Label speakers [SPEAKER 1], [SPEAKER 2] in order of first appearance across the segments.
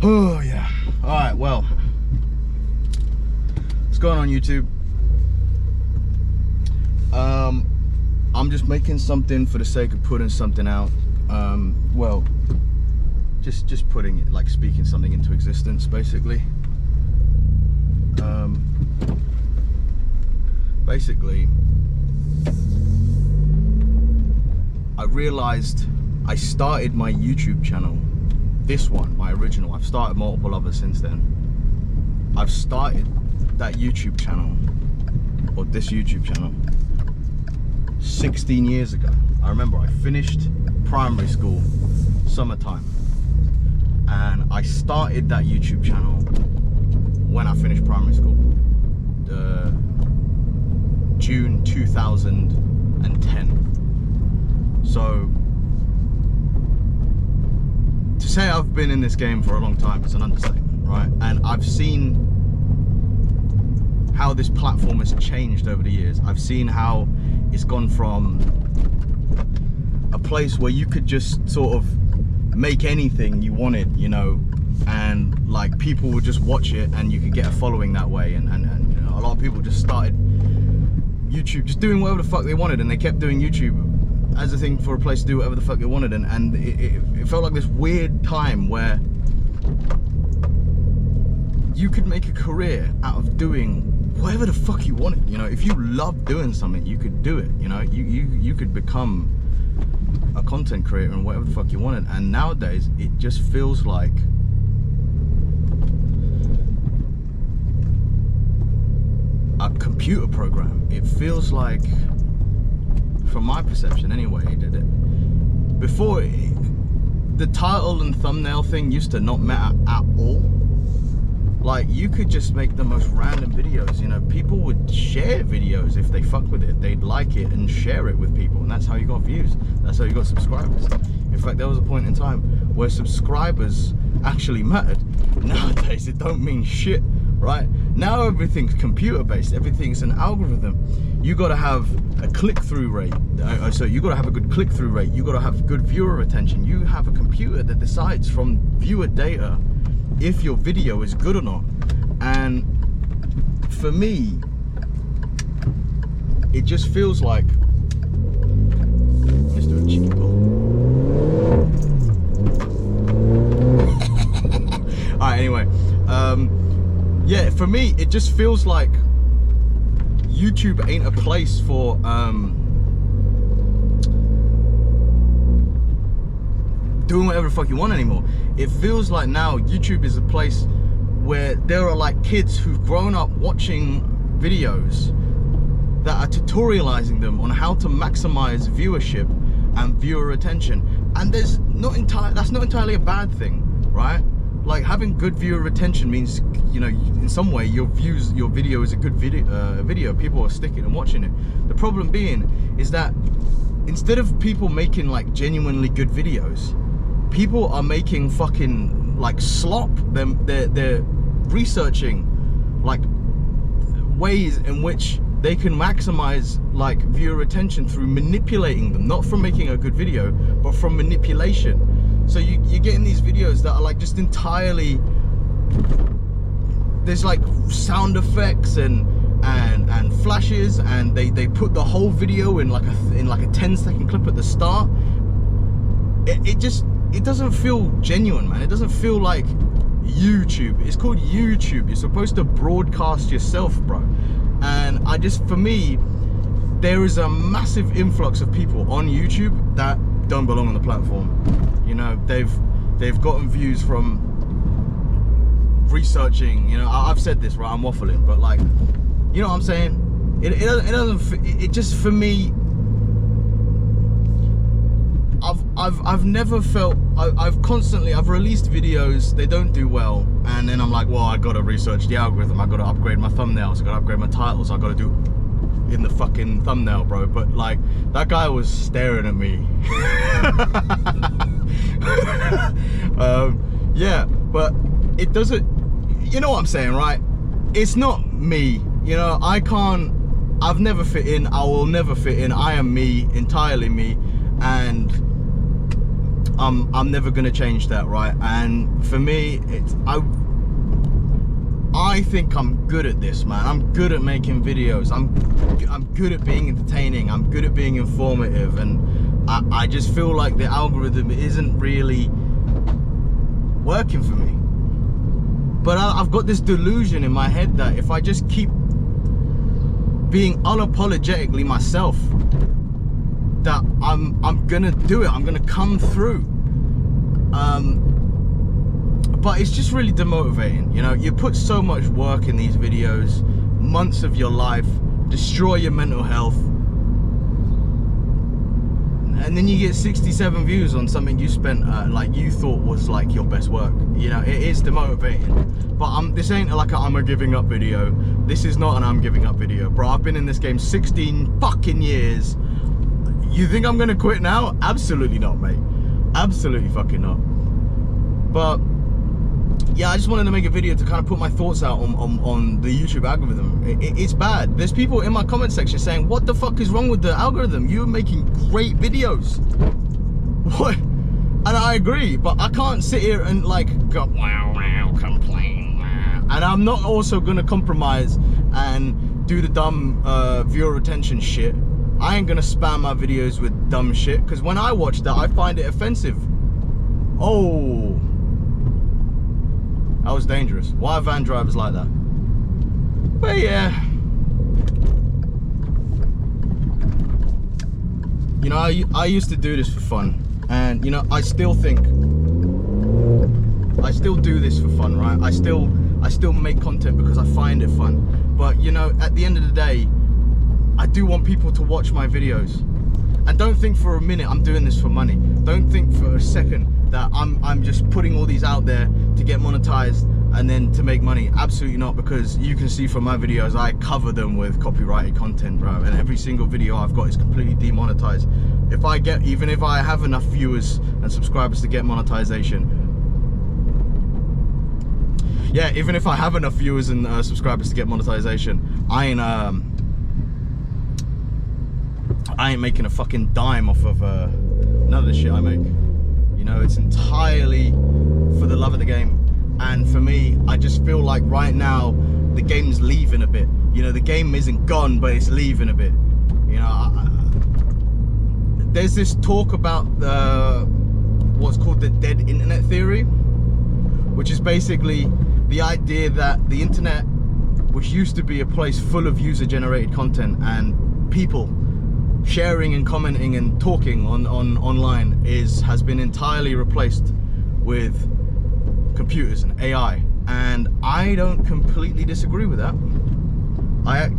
[SPEAKER 1] Oh yeah. All right, well, what's going on YouTube? I'm just making something for the sake of putting something out. Well, just putting it, like speaking something into existence, basically. Basically, I realized I started my YouTube channel, this one, my original. I've started multiple others since then. I've started that YouTube channel, or this YouTube channel, 16 years ago. I remember I finished primary school, summertime, and I started that YouTube channel when I finished primary school, June 2010. So to say I've been in this game for a long time is an understatement, right? And I've seen how this platform has changed over the years. I've seen how it's gone from a place where you could just sort of make anything you wanted, you know, and like people would just watch it and you could get a following that way, and you know, a lot of people just started YouTube just doing whatever the fuck they wanted, and they kept doing YouTube as a thing for a place to do whatever the fuck they wanted, and it felt like this weird time where you could make a career out of doing whatever the fuck you wanted. You know, if you loved doing something, you could do it. You know, you could become a content creator and whatever the fuck you wanted. And nowadays it just feels like a computer program. It feels like, from my perception anyway, before, the title and thumbnail thing used to not matter at all. Like, you could just make the most random videos, you know, people would share videos if they fuck with it. They'd like it and share it with people, and that's how you got views. That's how you got subscribers. In fact, there was a point in time where subscribers actually mattered. Nowadays, it don't mean shit, right? Now everything's computer-based, everything's an algorithm. You gotta have a click-through rate. So you gotta have a good click-through rate. You gotta have good viewer retention. You have a computer that decides from viewer data if your video is good or not. And for me, it just feels like, let's do a cheeky pull. All right, anyway, yeah, for me, it just feels like YouTube ain't a place for doing whatever the fuck you want anymore. It feels like now YouTube is a place where there are like kids who've grown up watching videos that are tutorializing them on how to maximize viewership and viewer retention. And that's not entirely a bad thing, right? Like, having good viewer retention means, you know, in some way your video is a good video. People are sticking and watching it. The problem being is that instead of people making like genuinely good videos, people are making fucking like slop. They're researching like ways in which they can maximize like viewer retention through manipulating them, not from making a good video, but from manipulation. So you're getting these videos that are like just entirely, there's like sound effects and flashes, and they put the whole video in like a 10-second clip at the start. It doesn't feel genuine, man. It doesn't feel like YouTube. It's called YouTube. You're supposed to broadcast yourself, bro. And for me, there is a massive influx of people on YouTube that don't belong on the platform. You know, they've gotten views from researching, you know, I've said this, right, I'm waffling, but like, you know what I'm saying? It just, for me, I've never felt, I've released videos, they don't do well, and then I'm like, well, I gotta research the algorithm, I gotta upgrade my thumbnails, I gotta upgrade my titles, I gotta do in the fucking thumbnail, bro. But like, that guy was staring at me. Yeah, but it doesn't, you know what I'm saying, right? It's not me, you know. I've never fit in, I will never fit in. I am me, entirely me, and I'm never gonna change that, right? And for me, I think I'm good at this, man. I'm good at making videos. I'm good at being entertaining. I'm good at being informative, and I just feel like the algorithm isn't really working for me. But I've got this delusion in my head that if I just keep being unapologetically myself, that I'm gonna do it. I'm gonna come through. But it's just really demotivating. You know, you put so much work in these videos, months of your life, destroy your mental health, and then you get 67 views on something you spent like you thought was like your best work. You know, it is demotivating. But this ain't like a I'm a giving up video. This is not an I'm giving up video, bro. I've been in this game 16 fucking years. You think I'm gonna quit now? Absolutely not, mate. Absolutely fucking not. But yeah, I just wanted to make a video to kind of put my thoughts out on the YouTube algorithm. It's bad. There's people in my comment section saying, what the fuck is wrong with the algorithm? You're making great videos. What? And I agree, but I can't sit here and like go, wow, complain. And I'm not also gonna compromise and do the dumb viewer retention shit. I ain't gonna spam my videos with dumb shit, because when I watch that, I find it offensive. Oh. That was dangerous. Why are van drivers like that? But yeah. You know, I used to do this for fun. And, you know, I still do this for fun, right? I still make content because I find it fun. But, you know, at the end of the day, I do want people to watch my videos. And don't think for a minute I'm doing this for money. Don't think for a second that I'm just putting all these out there to get monetized and then to make money. Absolutely not, because you can see from my videos I cover them with copyrighted content, bro, and every single video I've got is completely demonetized. Even if I have enough viewers and subscribers to get monetization, yeah, even if I have enough viewers and subscribers to get monetization, I ain't making a fucking dime off of none of the shit I make. You know, it's entirely for the love of the game. And for me, I just feel like right now the game's leaving a bit. You know, the game isn't gone, but it's leaving a bit. You know, there's this talk about what's called the dead internet theory, which is basically the idea that the internet, which used to be a place full of user-generated content and people sharing and commenting and talking online, has been entirely replaced with computers and AI. And I don't completely disagree with that. I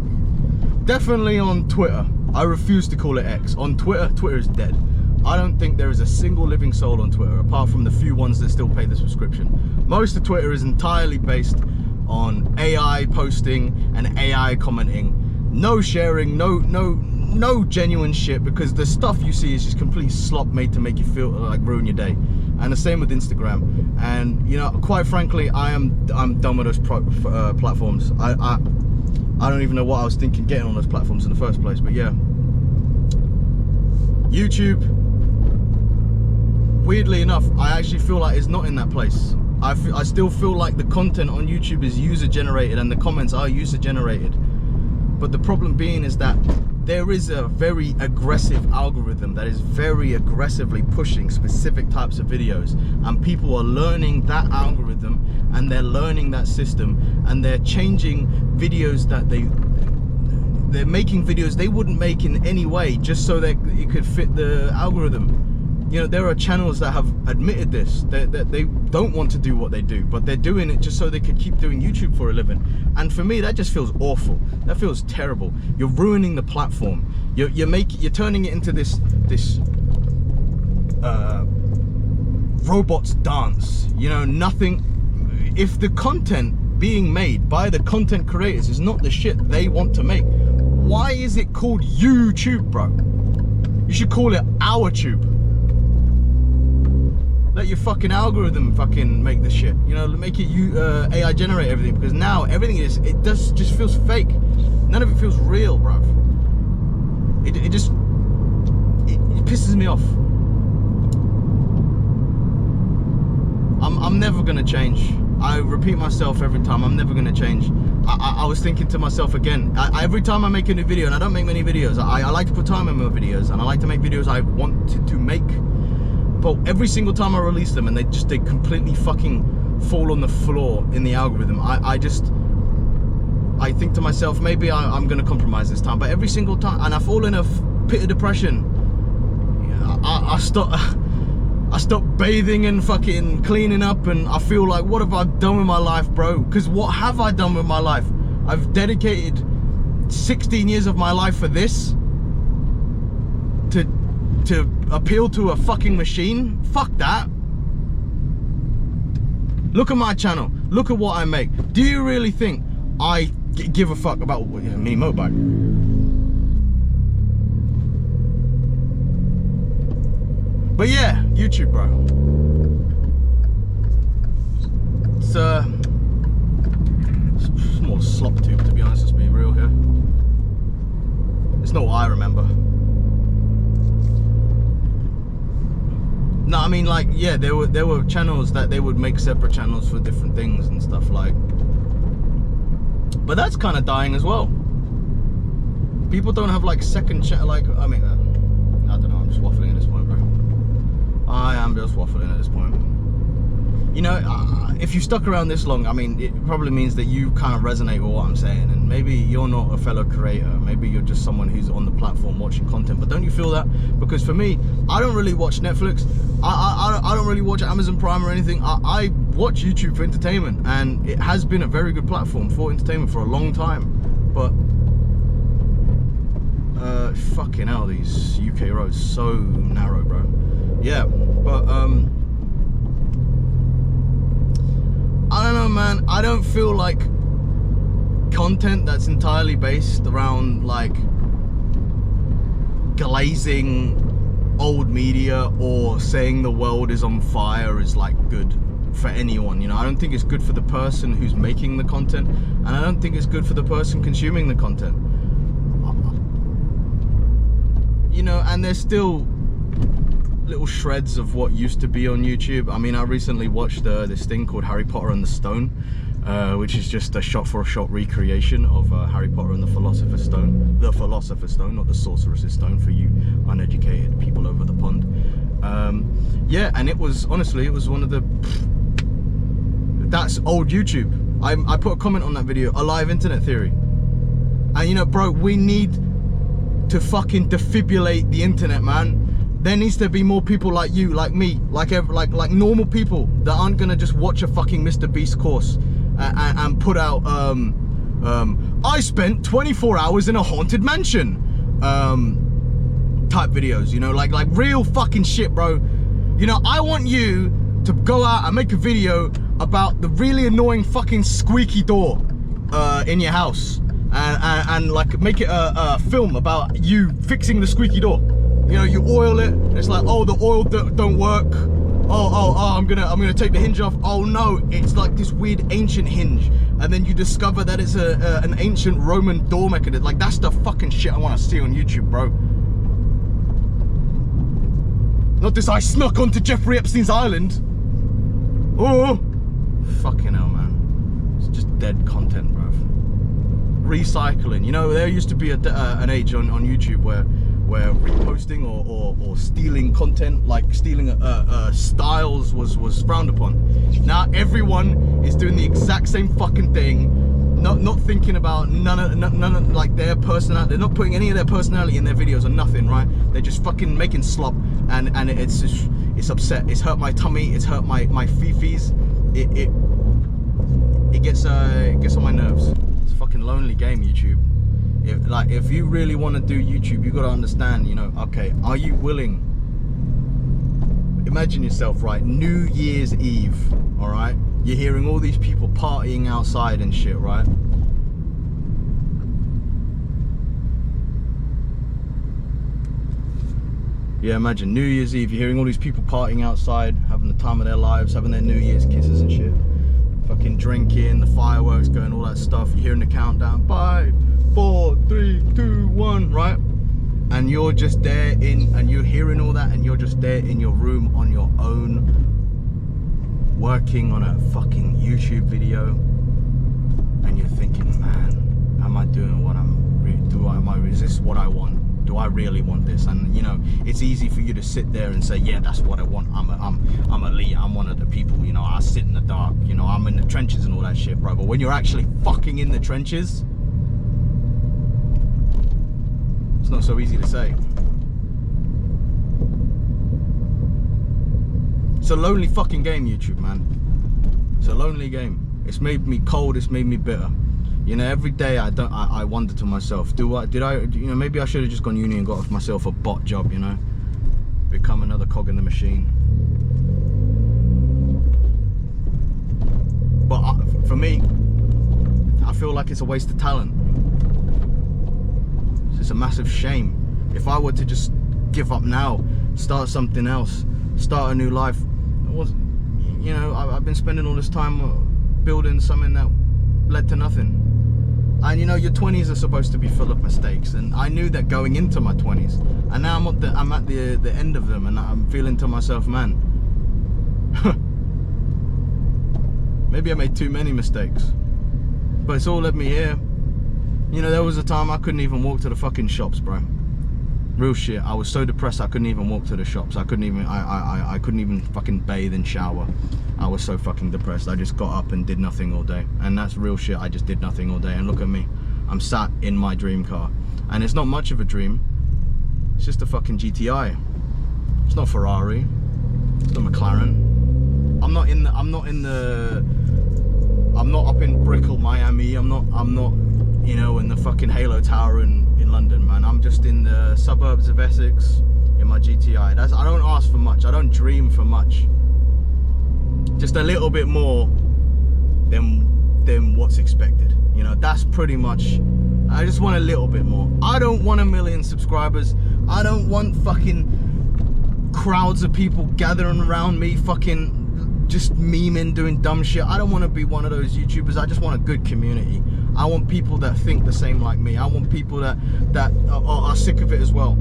[SPEAKER 1] definitely on Twitter, I refuse to call it X. On Twitter, Twitter is dead. I don't think there is a single living soul on Twitter, apart from the few ones that still pay the subscription. Most of Twitter is entirely based on AI posting and AI commenting. No sharing, no genuine shit, because the stuff you see is just complete slop made to make you feel like ruin your day. And the same with Instagram. And you know, quite frankly, I'm done with those platforms. I don't even know what I was thinking getting on those platforms in the first place. But yeah, YouTube, weirdly enough, I actually feel like it's not in that place. I still feel like the content on YouTube is user generated and the comments are user generated. But the problem being is that there is a very aggressive algorithm that is very aggressively pushing specific types of videos, and people are learning that algorithm and they're learning that system, and they're changing videos that they're making videos they wouldn't make in any way just so that it could fit the algorithm. You know, there are channels that have admitted this, that they don't want to do what they do, but they're doing it just so they could keep doing YouTube for a living. And for me, that just feels awful. That feels terrible. You're ruining the platform. You're turning it into this robots dance. You know, nothing. If the content being made by the content creators is not the shit they want to make, why is it called YouTube, bro? You should call it our tube. Let your fucking algorithm fucking make the shit. You know, make it AI generate everything, because now everything just feels fake. None of it feels real, bruv. It pisses me off. I'm never gonna change. I repeat myself every time, I'm never gonna change. I was thinking to myself again, every time I make a new video, and I don't make many videos, I like to put time in my videos, and I like to make videos I wanted to make. But every single time I release them, and they completely fucking fall on the floor in the algorithm, I think to myself, maybe I'm gonna compromise this time. But every single time, and I fall in a pit of depression. I stop bathing and fucking cleaning up, and I feel like, what have I done with my life, bro? Because what have I done with my life? I've dedicated 16 years of my life for this, to appeal to a fucking machine. Fuck that. Look at my channel, look at what I make. Do you really think I give a fuck about a mini motorbike? But yeah, YouTube, bro. It's more slop tube, to be honest. Let's be real here. It's not what I remember. No, I mean, like, yeah, there were channels that they would make separate channels for different things and stuff, like. But that's kind of dying as well. People don't have like second channel, like, I mean, I don't know. I'm just waffling at this point, bro. I am just waffling at this point. You know, if you stuck around this long, I mean, it probably means that you kind of resonate with what I'm saying, and maybe you're not a fellow creator, maybe you're just someone who's on the platform watching content. But don't you feel that? Because for me, I don't really watch Netflix, I don't really watch Amazon Prime or anything. I watch YouTube for entertainment, and it has been a very good platform for entertainment for a long time. But fucking hell, these UK roads so narrow, bro. Yeah, but I don't know, man. I don't feel like content that's entirely based around like glazing old media or saying the world is on fire is like good for anyone. You know, I don't think it's good for the person who's making the content, and I don't think it's good for the person consuming the content. You know, and there's still little shreds of what used to be on YouTube. I mean, I recently watched this thing called Harry Potter and the Stone, which is just a shot-for-shot recreation of Harry Potter and the Philosopher's Stone. The Philosopher's Stone, not the Sorcerer's Stone, for you uneducated people over the pond. Yeah, and it was, honestly, it was one of the... That's old YouTube. I put a comment on that video, a live internet theory. And you know, bro, we need to fucking defibrillate the internet, man. There needs to be more people like you, like me, like normal people that aren't gonna just watch a fucking Mr. Beast course and put out I spent 24 hours in a haunted mansion type videos, you know, like real fucking shit, bro. You know, I want you to go out and make a video about the really annoying fucking squeaky door in your house, and like make it a film about you fixing the squeaky door. You know, you oil it, it's like, oh, the oil don't work. Oh, I'm gonna take the hinge off. Oh no, it's like this weird ancient hinge. And then you discover that it's an ancient Roman door mechanism. Like, that's the fucking shit I wanna see on YouTube, bro. Not this, I snuck onto Jeffrey Epstein's island. Oh, fucking hell, man. It's just dead content, bro. Recycling. You know, there used to be an age on YouTube where reposting or stealing content, like stealing styles was frowned upon. Now everyone is doing the exact same fucking thing, not thinking about none of like their personality. They're not putting any of their personality in their videos or nothing, right? They're just fucking making slop, and it's just, it's upset. It's hurt my tummy. It's hurt my fifis. It gets on my nerves. It's a fucking lonely game, YouTube. If you really want to do YouTube, you got to understand, you know, okay, are you willing? Imagine yourself, right? New Year's Eve, all right? You're hearing all these people partying outside and shit, right? Yeah, imagine New Year's Eve, you're hearing all these people partying outside, having the time of their lives, having their New Year's kisses and shit. Fucking drinking, the fireworks going, all that stuff. You're hearing the countdown, 5, 4, 3, 2, 1, right? And you're just there and you're hearing all that, and you're just there in your room on your own, working on a fucking YouTube video, and you're thinking, man, am I doing what is this what I want? Do I really want this? And you know, it's easy for you to sit there and say, yeah, that's what I want. I'm elite. I'm one of the people. You know, I sit in the dark. You know, I'm in the trenches and all that shit, bro. But when you're actually fucking in the trenches, it's not so easy to say. It's a lonely fucking game, YouTube, man. It's a lonely game. It's made me cold. It's made me bitter. You know, every day I wonder to myself, you know, maybe I should have just gone uni and got myself a bot job, you know, become another cog in the machine. But for me, I feel like it's a waste of talent. It's a massive shame. If I were to just give up now, start something else, start a new life, you know, I've been spending all this time building something that led to nothing. And you know, your 20s are supposed to be full of mistakes, and I knew that going into my 20s, and now I'm at the end of them, and I'm feeling to myself, man, maybe I made too many mistakes, but it's all led me here. You know, there was a time I couldn't even walk to the fucking shops, bro. Real shit. I was so depressed I couldn't even walk to the shops. I couldn't even fucking bathe and shower. I was so fucking depressed. I just got up and did nothing all day. And that's real shit. I just did nothing all day. And look at me. I'm sat in my dream car. And it's not much of a dream. It's just a fucking GTI. It's not Ferrari. It's not McLaren. I'm not up in Brickell, Miami. I'm not, you know, in the fucking Halo Tower in London, man. I'm just in the suburbs of Essex in my GTI. I don't ask for much. I don't dream for much. Just a little bit more than what's expected. You know, that's pretty much. I just want a little bit more. I don't want 1 million subscribers. I don't want fucking crowds of people gathering around me, fucking just memeing, doing dumb shit. I don't want to be one of those YouTubers. I just want a good community. I want people that think the same like me. I want people that are sick of it as well.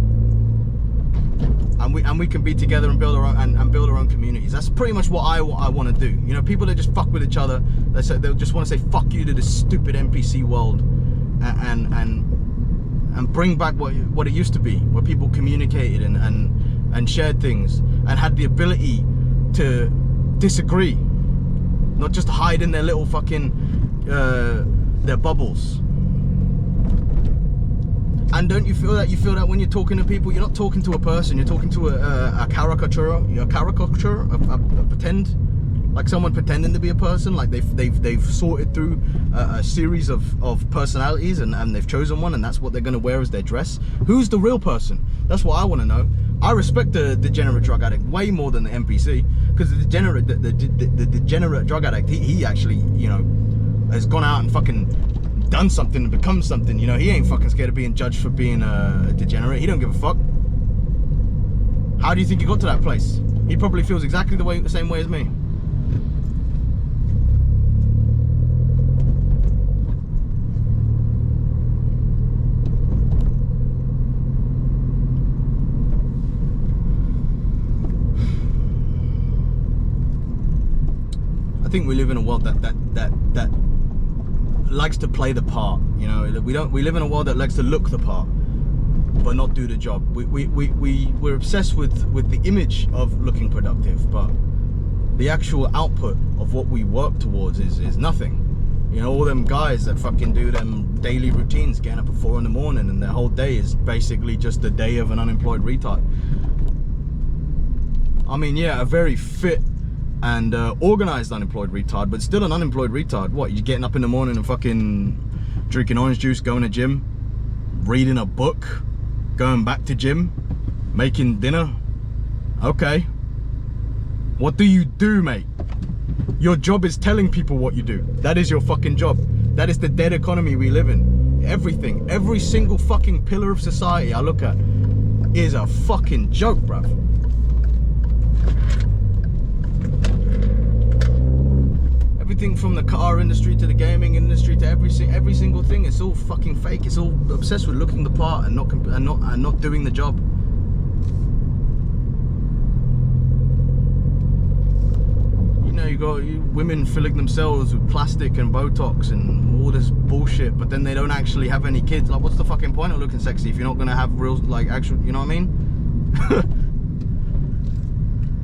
[SPEAKER 1] And we can be together and build our own communities. That's pretty much what I want to do. You know, people that just fuck with each other. They'll just want to say fuck you to this stupid NPC world, and bring back what it used to be, where people communicated and shared things and had the ability to disagree, not just hide in their little fucking their bubbles. And don't you feel that? You feel that when you're talking to people, you're not talking to a person, you're talking to a caricature, a pretend, like someone pretending to be a person, like they've sorted through a series of personalities and they've chosen one, and that's what they're gonna wear as their dress. Who's the real person? That's what I want to know. I respect the degenerate drug addict way more than the NPC, because the degenerate drug addict, he actually, you know, has gone out and fucking done something and become something. You know, he ain't fucking scared of being judged for being a degenerate. He don't give a fuck. How do you think he got to that place? He probably feels exactly the same way as me. I think we live in a world that likes to play the part. You know, we live in a world that likes to look the part but not do the job. We're obsessed with the image of looking productive, but the actual output of what we work towards is nothing. You know, all them guys that fucking do them daily routines, getting up at 4 in the morning, and their whole day is basically just a day of an unemployed retard. I mean, yeah, a very fit and organized unemployed retard, but still an unemployed retard. What, you getting up in the morning and fucking drinking orange juice, going to gym, reading a book, going back to gym, making dinner? Okay. What do you do, mate? Your job is telling people what you do. That is your fucking job. That is the dead economy we live in. Everything, every single fucking pillar of society I look at is a fucking joke, bruv. Everything from the car industry to the gaming industry to every single thing, it's all fucking fake. It's all obsessed with looking the part and not doing the job. You know, you got women filling themselves with plastic and Botox and all this bullshit, but then they don't actually have any kids. Like, what's the fucking point of looking sexy if you're not gonna have real, like, actual, you know what I mean?